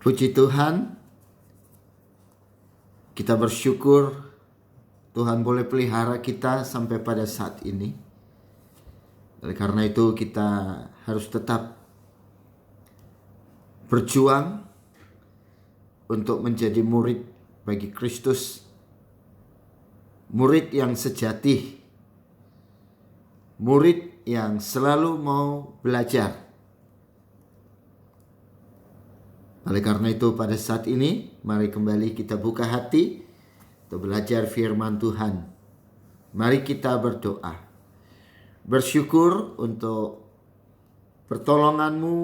Puji Tuhan, kita bersyukur Tuhan boleh pelihara kita sampai pada saat ini. Oleh karena itu kita harus tetap berjuang untuk menjadi murid bagi Kristus. Murid yang sejati, murid yang selalu mau belajar. Oleh karena itu pada saat ini mari kembali kita buka hati untuk belajar firman Tuhan. Mari kita berdoa. Bersyukur untuk pertolongan-Mu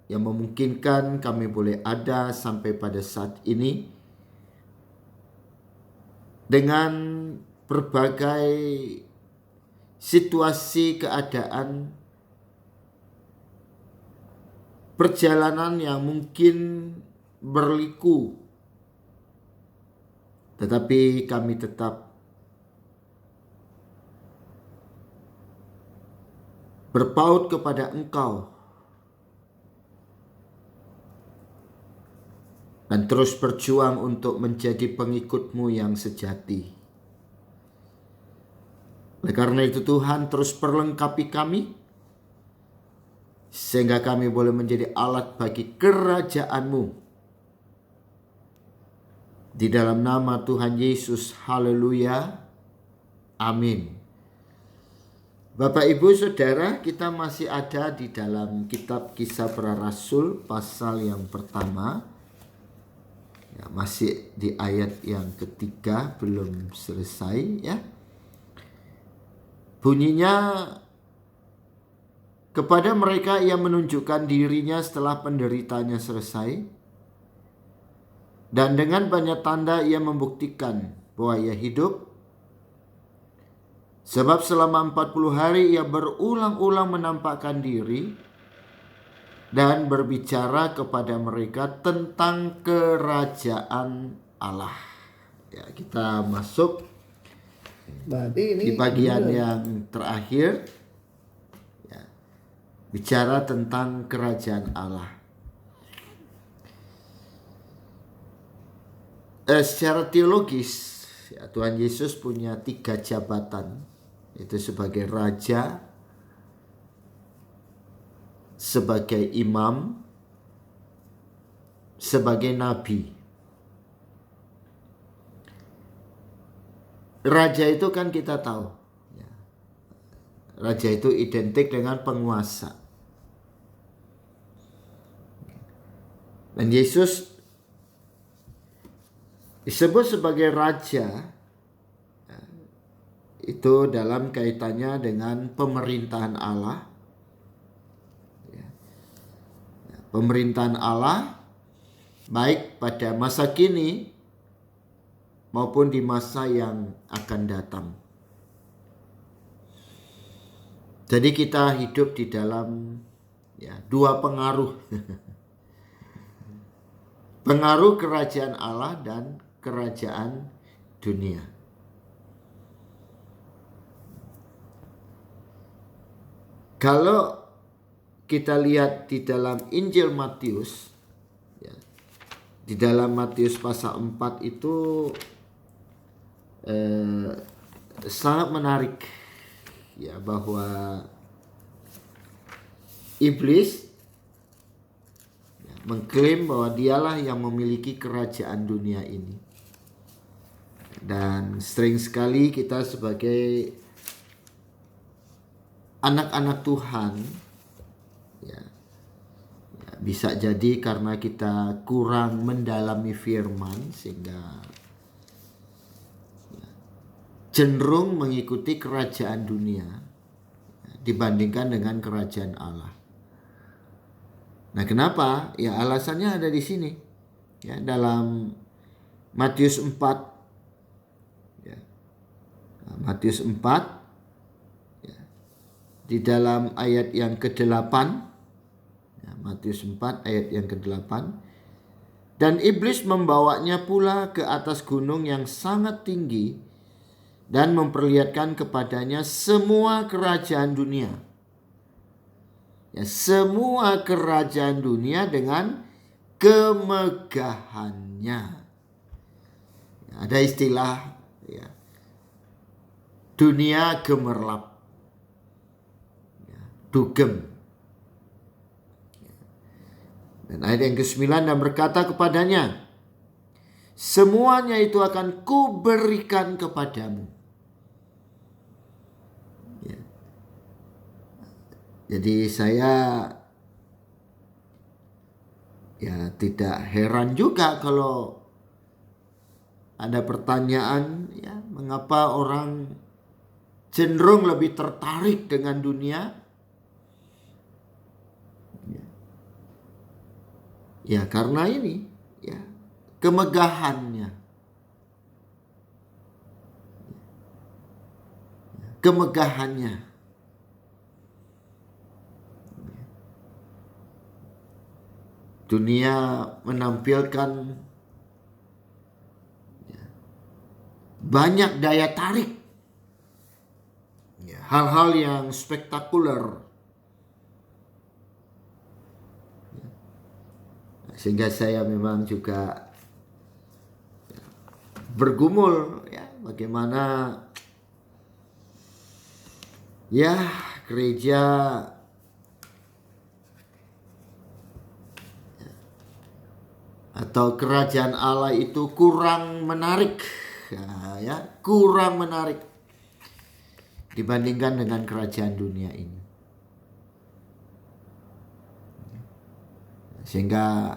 yang memungkinkan kami boleh ada sampai pada saat ini. Dengan berbagai situasi keadaan, perjalanan yang mungkin berliku, tetapi kami tetap berpaut kepada Engkau dan terus berjuang untuk menjadi pengikut-Mu yang sejati. Oleh karena itu Tuhan terus perlengkapi kami, sehingga kami boleh menjadi alat bagi kerajaan-Mu. Di dalam nama Tuhan Yesus, haleluya, amin. Bapak, Ibu, Saudara, kita masih ada di dalam kitab Kisah Para Rasul pasal yang pertama. Ya, masih di ayat yang ketiga, belum selesai ya. Bunyinya, kepada mereka ia menunjukkan dirinya setelah penderitaannya selesai. Dan dengan banyak tanda ia membuktikan bahwa ia hidup. Sebab selama 40 hari ia berulang-ulang menampakkan diri dan berbicara kepada mereka tentang kerajaan Allah. Ya, kita masuk di bagian yang terakhir. Bicara tentang kerajaan Allah. Secara teologis, ya, Tuhan Yesus punya 3 jabatan. Itu sebagai raja, sebagai imam, sebagai nabi. Raja itu kan kita tahu. Raja itu identik dengan penguasa. Dan Yesus disebut sebagai raja itu dalam kaitannya dengan pemerintahan Allah. Pemerintahan Allah baik pada masa kini maupun di masa yang akan datang. Jadi kita hidup di dalam dua pengaruh. Pengaruh kerajaan Allah dan kerajaan dunia. Kalau kita lihat di dalam Injil Matius, di dalam Matius pasal 4 itu sangat menarik. Ya, bahwa iblis mengklaim bahwa dialah yang memiliki kerajaan dunia ini. Dan sering sekali kita sebagai anak-anak Tuhan bisa jadi karena kita kurang mendalami firman sehingga cenderung mengikuti kerajaan dunia dibandingkan dengan kerajaan Allah. Nah, kenapa? Ya, alasannya ada di sini. Ya, dalam Matius 4. Ya. Matius 4 ya, di dalam ayat yang ke-8. Ya, Matius 4 ayat yang ke-8. Dan iblis membawanya pula ke atas gunung yang sangat tinggi dan memperlihatkan kepadanya semua kerajaan dunia. Ya, semua kerajaan dunia dengan kemegahannya. Ada istilah ya, dunia gemerlap, ya, dugem. Dan ayat yang ke-9, dan berkata kepadanya, semuanya itu akan kuberikan kepadamu. Ya. Jadi saya ya tidak heran juga kalau ada pertanyaan, ya, mengapa orang cenderung lebih tertarik dengan dunia? Ya karena ini, ya, kemegahannya. Kemegahannya. Dunia menampilkan banyak daya tarik, hal-hal yang spektakuler, sehingga saya memang juga bergumul, ya, bagaimana ya gereja atau kerajaan Allah itu kurang menarik, ya, kurang menarik dibandingkan dengan kerajaan dunia ini. Sehingga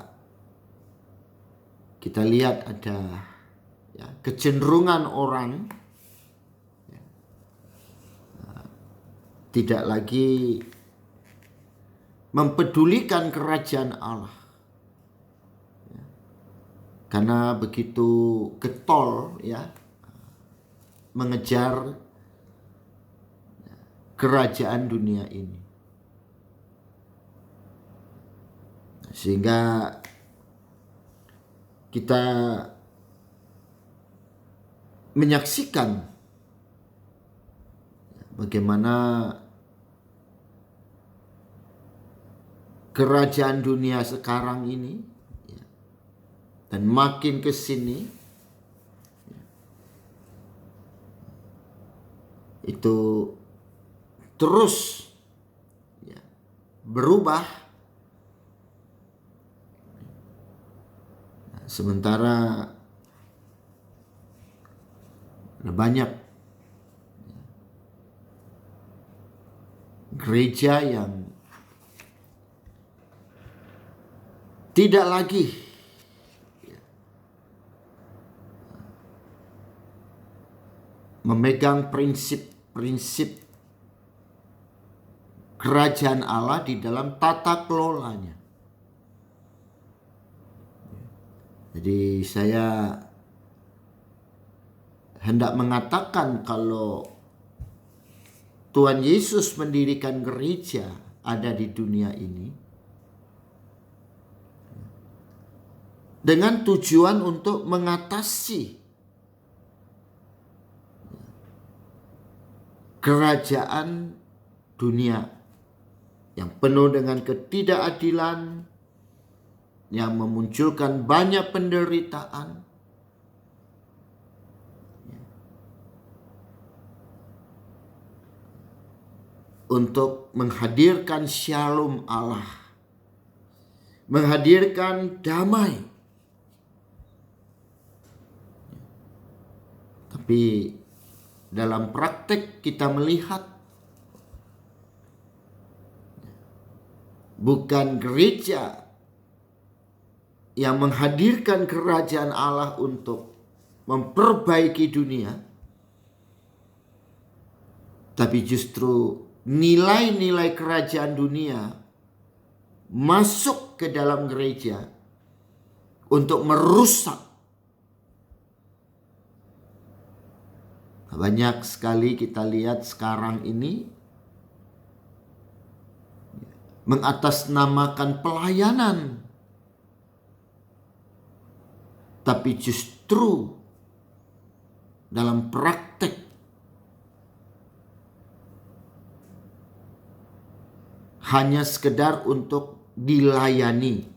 kita lihat ada, ya, kecenderungan orang, ya, tidak lagi mempedulikan kerajaan Allah. Karena begitu getol, ya, mengejar kerajaan dunia ini. Sehingga kita menyaksikan bagaimana kerajaan dunia sekarang ini, dan makin ke sini itu terus, ya, berubah. Sementara banyak gereja yang tidak lagi memegang prinsip-prinsip kerajaan Allah di dalam tata kelolanya. Jadi saya hendak mengatakan kalau Tuhan Yesus mendirikan gereja ada di dunia ini dengan tujuan untuk mengatasi kerajaan dunia yang penuh dengan ketidakadilan, yang memunculkan banyak penderitaan. Untuk menghadirkan shalom Allah, menghadirkan damai. Tapi dalam praktek kita melihat bukan gereja yang menghadirkan kerajaan Allah untuk memperbaiki dunia, tapi justru nilai-nilai kerajaan dunia masuk ke dalam gereja untuk merusak. Banyak sekali kita lihat sekarang ini mengatasnamakan pelayanan, tapi justru dalam praktek hanya sekedar untuk dilayani.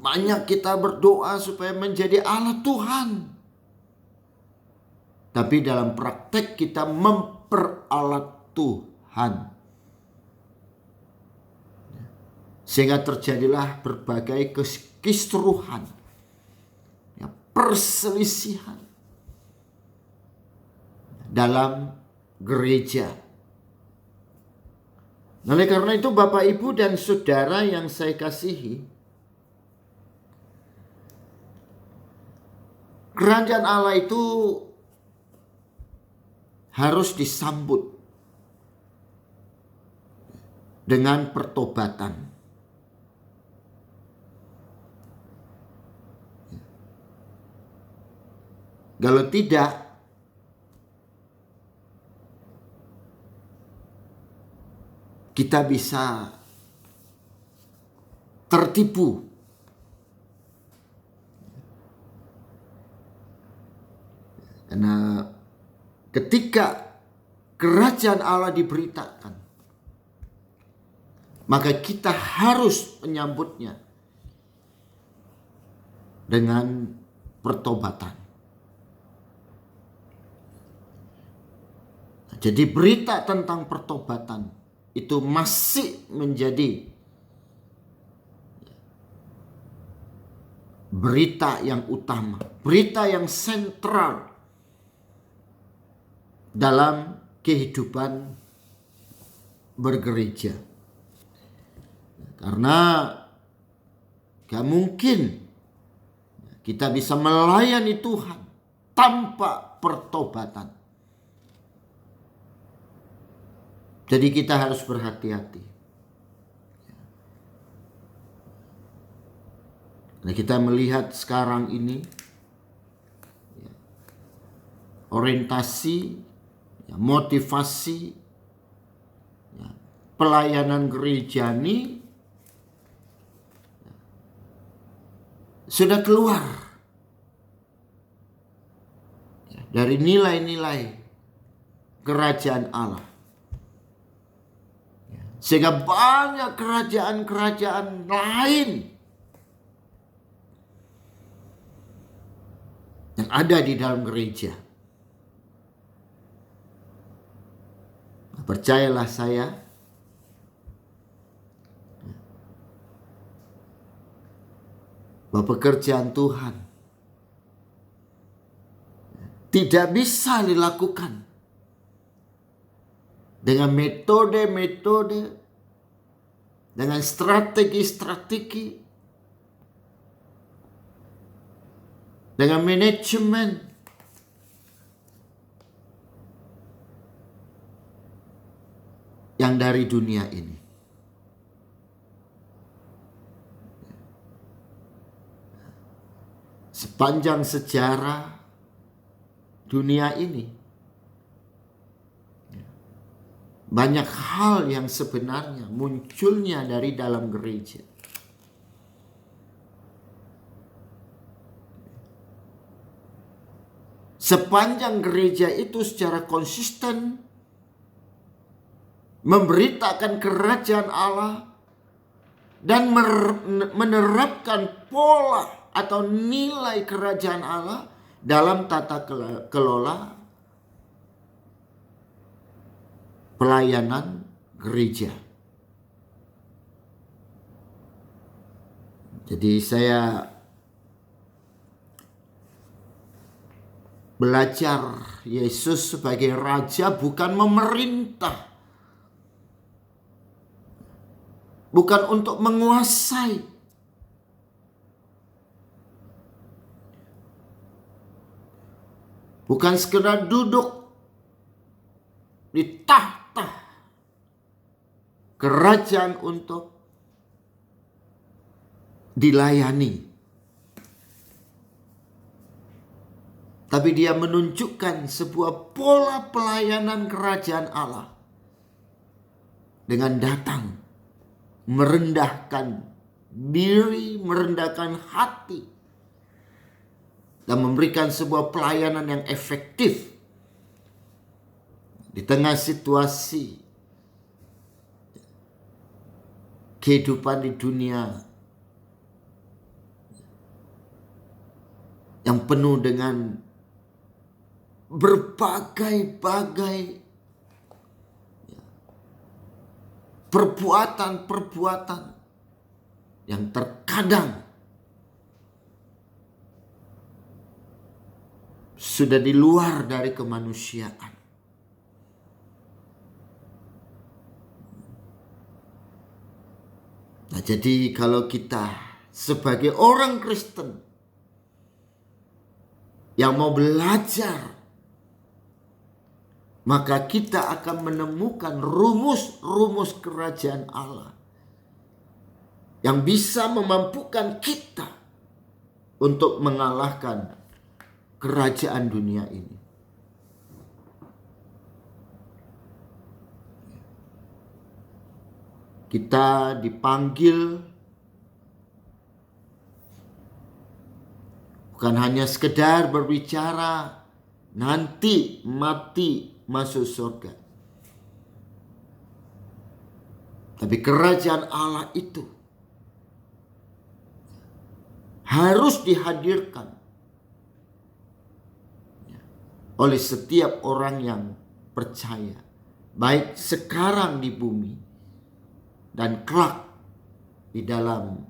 banyak kita berdoa supaya menjadi Allah Tuhan. Tapi dalam praktek kita memperalat Tuhan. Sehingga terjadilah berbagai kisruhan, perselisihan dalam gereja. Oleh karena itu Bapak, Ibu, dan Saudara yang saya kasihi, kerajaan Allah itu harus disambut dengan pertobatan. Kalau tidak, kita bisa tertipu. Karena ketika kerajaan Allah diberitakan, maka kita harus menyambutnya dengan pertobatan. Jadi berita tentang pertobatan itu masih menjadi berita yang utama, berita yang sentral dalam kehidupan bergereja. Karena gak mungkin kita bisa melayani Tuhan tanpa pertobatan. Jadi kita harus berhati-hati. Nah, kita melihat sekarang ini orientasi, motivasi, pelayanan gereja ini sudah keluar dari nilai-nilai kerajaan Allah. Sehingga banyak kerajaan-kerajaan lain yang ada di dalam gereja. Percayalah saya, bahwa pekerjaan Tuhan tidak bisa dilakukan dengan metode-metode, dengan strategi-strategi, dengan manajemen yang dari dunia ini. Sepanjang sejarah dunia ini, banyak hal yang sebenarnya munculnya dari dalam gereja. Sepanjang gereja itu secara konsisten memberitakan kerajaan Allah dan menerapkan pola atau nilai kerajaan Allah dalam tata kelola pelayanan gereja. Jadi saya belajar Yesus sebagai raja bukan memerintah, bukan untuk menguasai, bukan sekedar duduk di tahta kerajaan untuk dilayani. Tapi dia menunjukkan sebuah pola pelayanan kerajaan Allah dengan datang, merendahkan diri, merendahkan hati, dan memberikan sebuah pelayanan yang efektif di tengah situasi kehidupan di dunia yang penuh dengan berbagai-bagai perbuatan-perbuatan yang terkadang sudah di luar dari kemanusiaan. Nah, jadi kalau kita sebagai orang Kristen yang mau belajar, maka kita akan menemukan rumus-rumus kerajaan Allah yang bisa memampukan kita untuk mengalahkan kerajaan dunia ini. Kita dipanggil bukan hanya sekedar berbicara nanti mati masuk surga. Tapi kerajaan Allah itu harus dihadirkan oleh setiap orang yang percaya, baik sekarang di bumi dan kelak di dalam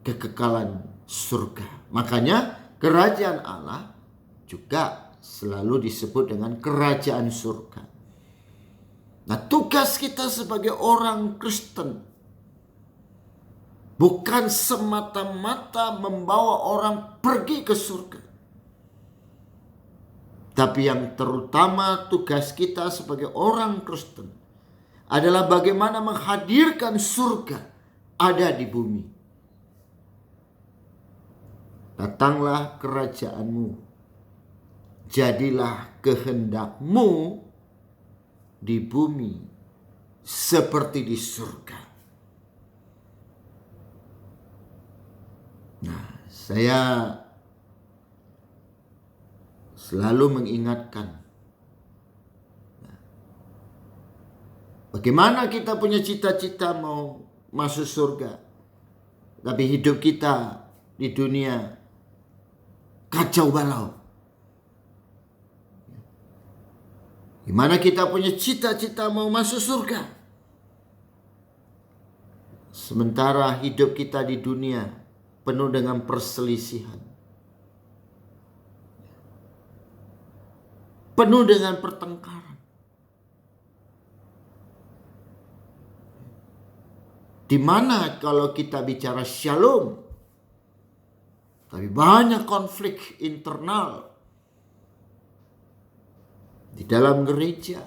kekekalan surga. Makanya kerajaan Allah juga selalu disebut dengan kerajaan surga. Nah, tugas kita sebagai orang Kristen bukan semata-mata membawa orang pergi ke surga. Tapi yang terutama tugas kita sebagai orang Kristen adalah bagaimana menghadirkan surga ada di bumi. Datanglah kerajaanmu, jadilah kehendakmu di bumi seperti di surga. Nah, saya selalu mengingatkan, bagaimana kita punya cita-cita mau masuk surga, tapi hidup kita di dunia kacau balau. Gimana kita punya cita-cita mau masuk surga, sementara hidup kita di dunia penuh dengan perselisihan, penuh dengan pertengkaran. Di mana kalau kita bicara shalom, tapi banyak konflik internal di dalam gereja,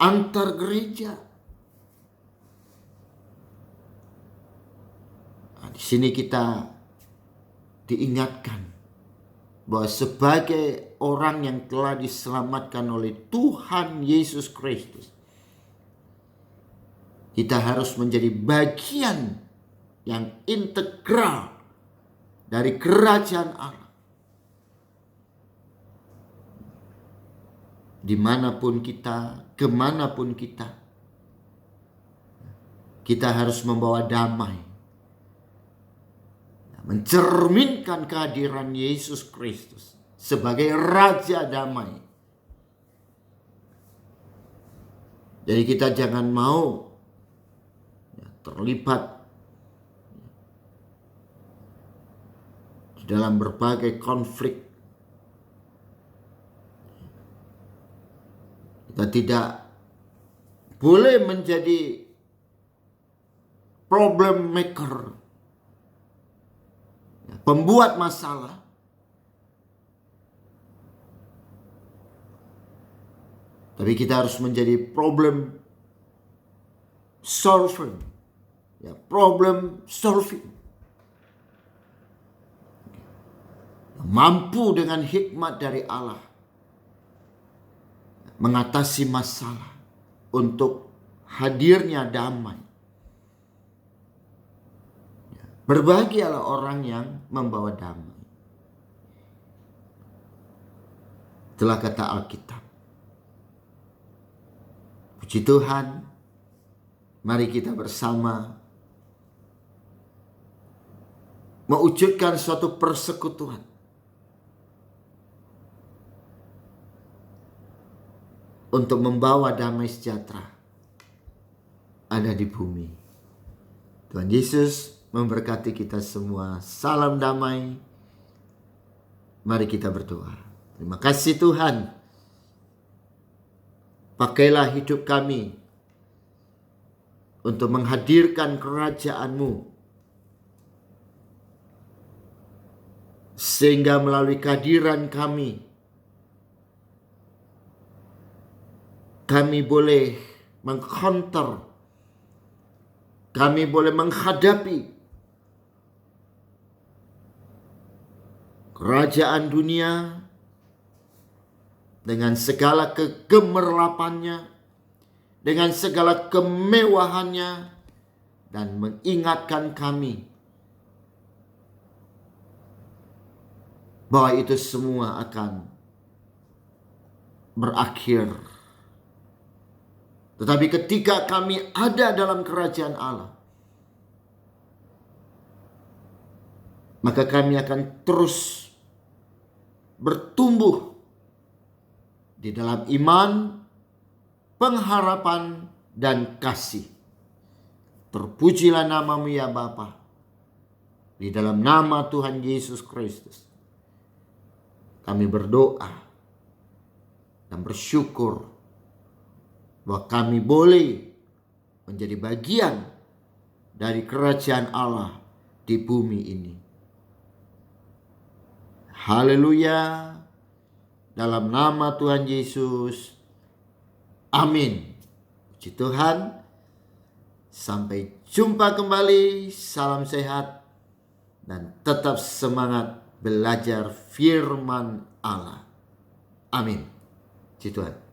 antar gereja. Nah, di sini kita diingatkan bahwa sebagai orang yang telah diselamatkan oleh Tuhan Yesus Kristus, kita harus menjadi bagian yang integral dari kerajaan Allah. Dimanapun kita, kemanapun kita harus membawa damai, mencerminkan kehadiran Yesus Kristus sebagai Raja Damai. Jadi kita jangan mau terlibat di dalam berbagai konflik. Kita tidak boleh menjadi problem maker, pembuat masalah. Tapi kita harus menjadi problem solver, problem solving. Mampu dengan hikmat dari Allah mengatasi masalah untuk hadirnya damai. Berbahagialah orang yang membawa damai. Itulah kata Alkitab. Puji Tuhan, mari kita bersama mewujudkan suatu persekutuan untuk membawa damai sejahtera ada di bumi. Tuhan Yesus memberkati kita semua. Salam damai. Mari kita berdoa. Terima kasih Tuhan. Pakailah hidup kami untuk menghadirkan kerajaan-Mu, sehingga melalui kehadiran kami boleh mengcounter, kami boleh menghadapi kerajaan dunia dengan segala kegemerlapannya, dengan segala kemewahannya, dan mengingatkan kami bahwa itu semua akan berakhir. Tetapi ketika kami ada dalam kerajaan Allah, maka kami akan terus bertumbuh di dalam iman, pengharapan, dan kasih. Terpujilah nama-Mu ya Bapa. Di dalam nama Tuhan Yesus Kristus, kami berdoa dan bersyukur bahwa kami boleh menjadi bagian dari kerajaan Allah di bumi ini. Haleluya. Dalam nama Tuhan Yesus. Amin. Puji Tuhan. Sampai jumpa kembali. Salam sehat. Dan tetap semangat belajar firman Allah. Amin. Puji Tuhan.